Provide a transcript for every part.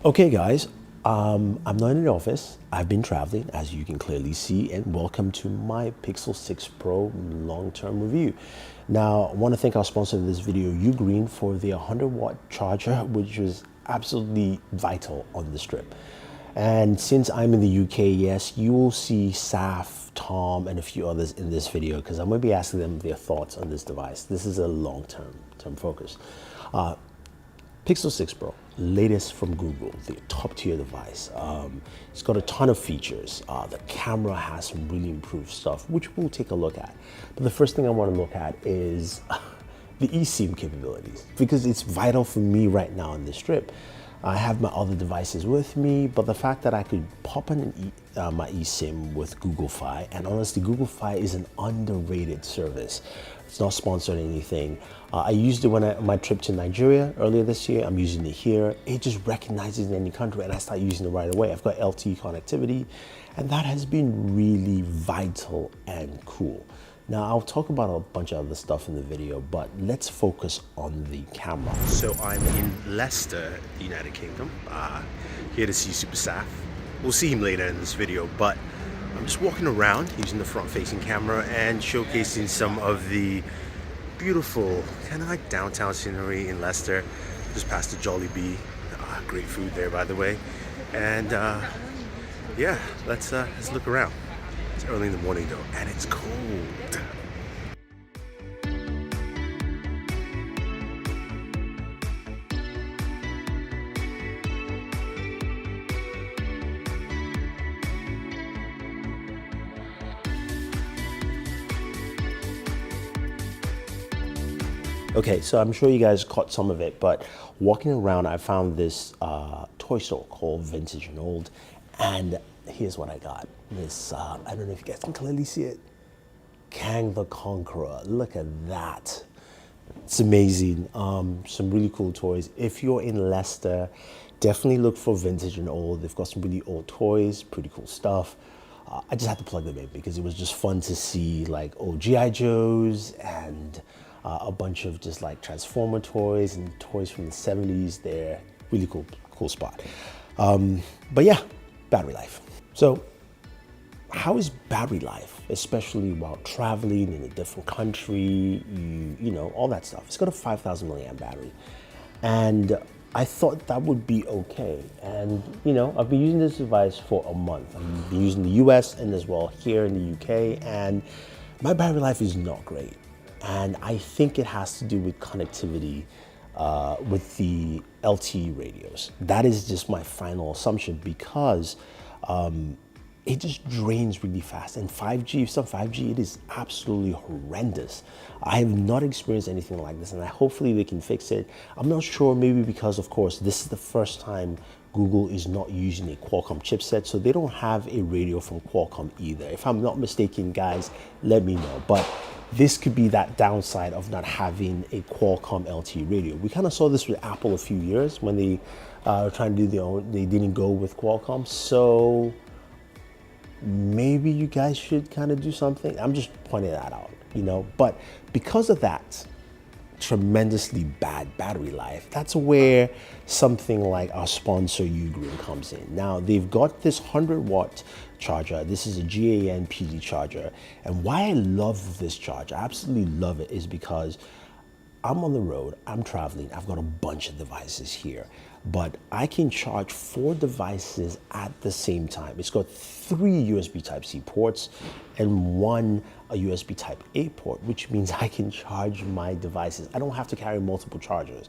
Okay guys, I'm not in the office. I've been traveling, as you can clearly see, and welcome to my Pixel 6 Pro long-term review. Now, I want to thank our sponsor of this video, Ugreen, for their 100-watt charger, which was absolutely vital on this trip. And since I'm in the UK, yes, you will see Saf, Tom, and a few others in this video because I'm going to be asking them their thoughts on this device. This is a long-term focus. Pixel 6 Pro, latest from Google, the top tier device. It's got a ton of features. The camera has some really improved stuff, which we'll take a look at. But the first thing I want to look at is the eSIM capabilities, because it's vital for me right now on this trip. I have my other devices with me, but the fact that I could pop in my eSIM with Google Fi, and honestly, Google Fi is an underrated service. It's not sponsored or anything. I used it when my trip to Nigeria earlier this year. I'm using it here. It just recognizes in any country, and I start using it right away. I've got LTE connectivity, and that has been really vital and cool. Now, I'll talk about a bunch of other stuff in the video, but let's focus on the camera. So I'm in Leicester, United Kingdom, here to see Super Saf. We'll see him later in this video, but I'm just walking around using the front-facing camera and showcasing some of the beautiful, kind of like downtown scenery in Leicester. Just past the Jollibee, great food there, by the way. And yeah, let's look around. It's early in the morning though, and it's cold. Okay, so I'm sure you guys caught some of it, but walking around, I found this toy store called Vintage and Old, and here's what I got. This, I don't know if you guys can clearly see it, Kang the Conqueror. Look at that. It's amazing. Some really cool toys. If you're in Leicester, definitely look for Vintage and Old. They've got some really old toys, pretty cool stuff. I just had to plug them in because it was just fun to see like old G.I. Joes and a bunch of just like Transformer toys and toys from the 70s. They're really cool spot. But yeah, battery life. So how is battery life, especially while traveling in a different country, you know, all that stuff? It's got a 5,000 milliamp battery. And I thought that would be okay. And, you know, I've been using this device for a month. I've been using the US and as well here in the UK, and my battery life is not great. And I think it has to do with connectivity with the LTE radios. That is just my final assumption because it just drains really fast. And 5G, if it's on 5G, it is absolutely horrendous. I have not experienced anything like this, and hopefully they can fix it. I'm not sure, maybe because, of course, this is the first time Google is not using a Qualcomm chipset, so they don't have a radio from Qualcomm either. If I'm not mistaken, guys, let me know. But this could be that downside of not having a Qualcomm LTE radio. We kind of saw this with Apple a few years when they were trying to do their own, they didn't go with Qualcomm. So maybe you guys should kind of do something. I'm just pointing that out, you know, but because of that tremendously bad battery life, that's where something like our sponsor Ugreen comes in. Now they've got this 100-watt charger. This is a GAN PD charger, and why I love this charger, I absolutely love it, is because I'm on the road, I'm traveling, I've got a bunch of devices here, but I can charge 4 devices at the same time. It's got 3 USB Type-C ports and 1 USB Type-A port, which means I can charge my devices. I don't have to carry multiple chargers,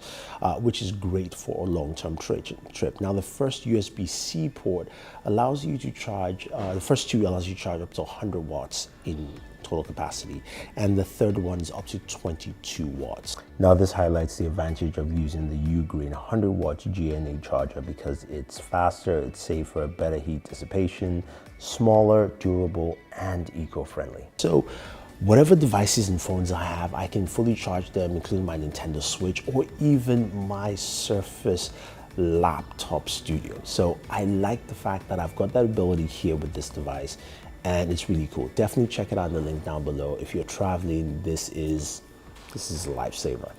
which is great for a long-term trip. Now, the first USB-C port allows you to charge, the first 2 allows you to charge up to 100 watts in total capacity, and the third one is up to 22 watts. Now this highlights the advantage of using the Ugreen 100-watt GNA charger because it's faster, it's safer, better heat dissipation, smaller, durable, and eco-friendly. So whatever devices and phones I have, I can fully charge them, including my Nintendo Switch or even my Surface Laptop Studio. So I like the fact that I've got that ability here with this device, and it's really cool. Definitely check it out in the link down below. If you're traveling, this is a lifesaver.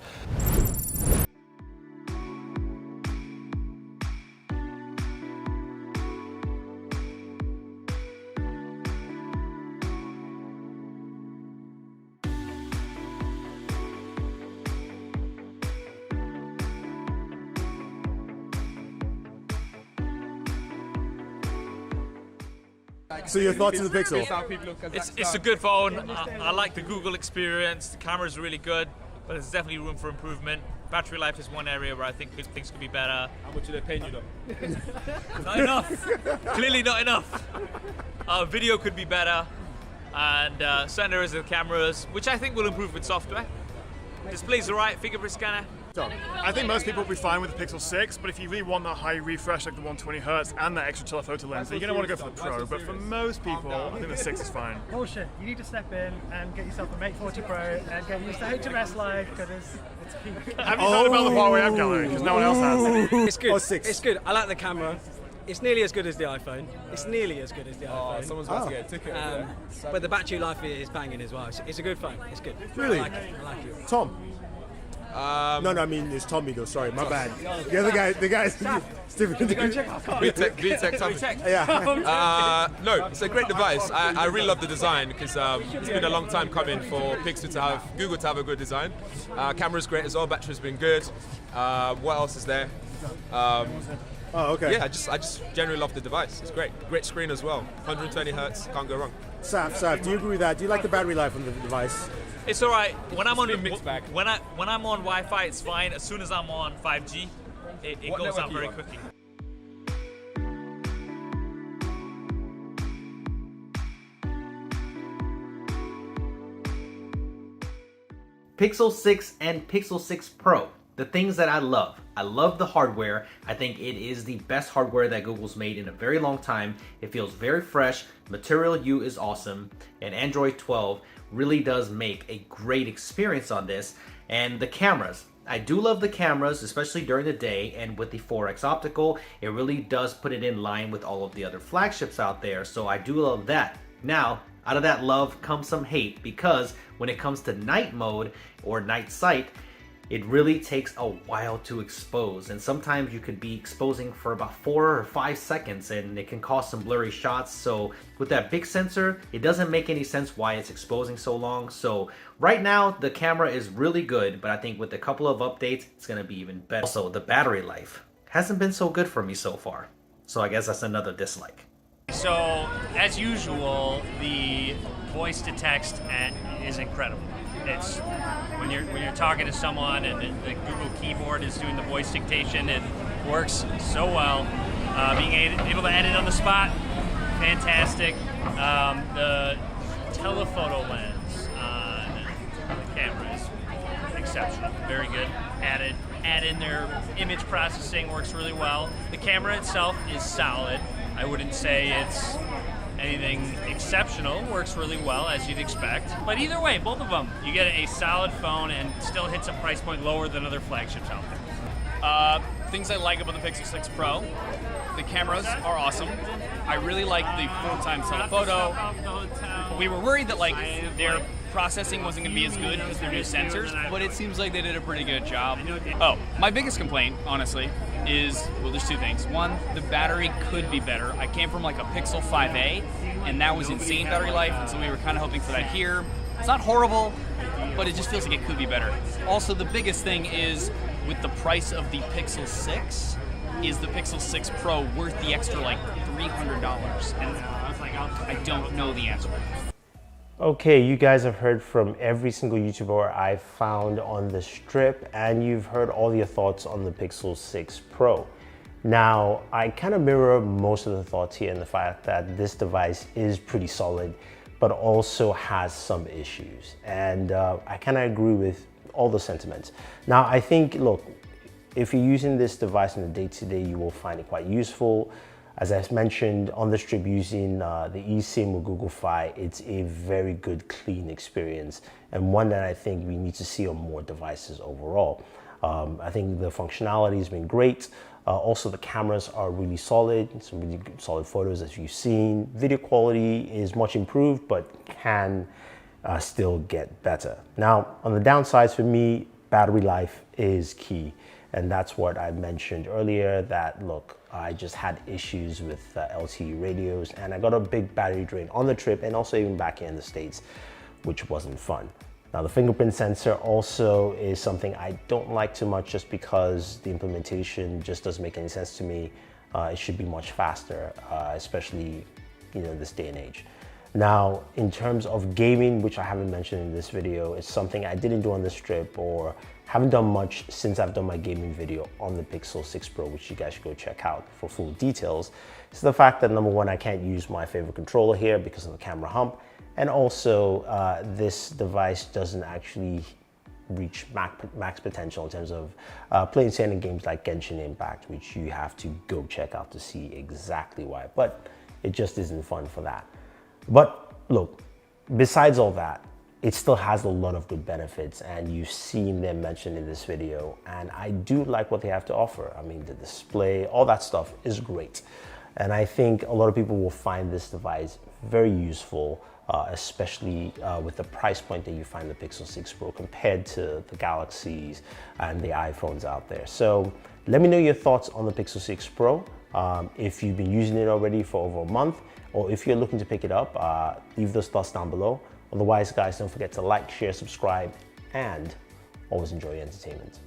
So your thoughts on the Pixel? It's a good phone. I like the Google experience. The camera is really good, but there's definitely room for improvement. Battery life is one area where I think things could be better. How much are they paying you though? Not enough. Clearly not enough. Video could be better, and certain areas of the cameras, which I think will improve with software. Display's alright, fingerprint scanner. I think most people will be fine with the Pixel 6, but if you really want that high refresh like the 120Hz and that extra telephoto lens, then you're going to want to go for the Pro. But for most people, I think the 6 is fine. Bullshit. You need to step in and get yourself a Mate 40 Pro and get used to HMS Live because it's peak. Have you heard about the Huawei App Gallery? Because no one else has. It's good. Oh, 6. It's good. I like the camera. It's nearly as good as the iPhone. It's nearly as good as the iPhone. Someone's about to get a ticket. But the battery life is banging as well. It's a good phone. It's good. Really? I like it. I like it. Tom? No, I mean it's Tommy though. Sorry, my bad. The other guy, the guy's Stephen. VTech Tommy. Yeah. No, it's a great device. I really love the design because it's been a long time coming for Google to have a good design. Camera's great as well. Battery's been good. What else is there? Oh, okay. Yeah, I just generally love the device. It's great. Great screen as well. 120 Hz, can't go wrong. Saf, do you agree with that? Do you like the battery life on the device? It's alright. When I'm on mixed bag. when I'm on Wi-Fi, it's fine. As soon as I'm on 5G, it goes out very quickly. Pixel 6 and Pixel 6 Pro. The things that I love. I love the hardware. I think it is the best hardware that Google's made in a very long time. It feels very fresh. Material U is awesome. And Android 12 really does make a great experience on this. And the cameras. I do love the cameras, especially during the day, and with the 4x optical, it really does put it in line with all of the other flagships out there. So I do love that. Now, out of that love comes some hate, because when it comes to night mode or night sight, it really takes a while to expose, and sometimes you could be exposing for about 4 or 5 seconds and it can cause some blurry shots. So with that big sensor, it doesn't make any sense why it's exposing so long. So right now the camera is really good, but I think with a couple of updates it's gonna be even better. Also, the battery life hasn't been so good for me so far, so I guess that's another dislike. So as usual, the voice to text is incredible. It's when you're talking to someone and the Google keyboard is doing the voice dictation, it works so well. Being able to edit on the spot, fantastic. The telephoto lens on the camera is exceptional, very good. Add in their image processing, works really well. The camera itself is solid. I wouldn't say it's anything exceptional, works really well as you'd expect. But either way, both of them, you get a solid phone and still hits a price point lower than other flagships out there. Things I like about the Pixel 6 Pro, the cameras are awesome. I really like the full-time telephoto. We were worried that their processing wasn't going to be as good because they're new sensors, but it seems like they did a pretty good job. Oh, my biggest complaint, honestly, is, well, there's two things. One, the battery could be better. I came from a Pixel 5a, and that was insane battery life, and so we were kind of hoping for that here. It's not horrible, but it just feels like it could be better. Also, the biggest thing is, with the price of the Pixel 6, is the Pixel 6 Pro worth the extra $300? And I don't know the answer. Okay, you guys have heard from every single YouTuber I found on the strip, and you've heard all your thoughts on the Pixel 6 Pro. Now, I kind of mirror most of the thoughts here in the fact that this device is pretty solid, but also has some issues. And I kind of agree with all the sentiments. Now, I think, look, if you're using this device in the day-to-day, you will find it quite useful. As I mentioned on the strip, using the eSIM or Google Fi, it's a very good, clean experience, and one that I think we need to see on more devices overall. I think the functionality has been great. Also, the cameras are really solid, some really good, solid photos as you've seen. Video quality is much improved, but can still get better. Now, on the downsides for me, battery life is key. And that's what I mentioned earlier, that look, I just had issues with LTE radios, and I got a big battery drain on the trip and also even back here in the States, which wasn't fun. Now, the fingerprint sensor also is something I don't like too much, just because the implementation just doesn't make any sense to me. It should be much faster, especially this day and age. Now, in terms of gaming, which I haven't mentioned in this video, it's something I didn't do on this trip or haven't done much since I've done my gaming video on the Pixel 6 Pro, which you guys should go check out for full details. It's the fact that number one, I can't use my favorite controller here because of the camera hump. And also, this device doesn't actually reach max potential in terms of playing certain games like Genshin Impact, which you have to go check out to see exactly why. But it just isn't fun for that. But look, besides all that, it still has a lot of good benefits, and you've seen them mentioned in this video, and I do like what they have to offer. I mean, the display, all that stuff is great. And I think a lot of people will find this device very useful, especially with the price point that you find the Pixel 6 Pro compared to the Galaxies and the iPhones out there. So let me know your thoughts on the Pixel 6 Pro. If you've been using it already for over a month, or if you're looking to pick it up, leave those thoughts down below. Otherwise, guys, don't forget to like, share, subscribe, and always enjoy your entertainment.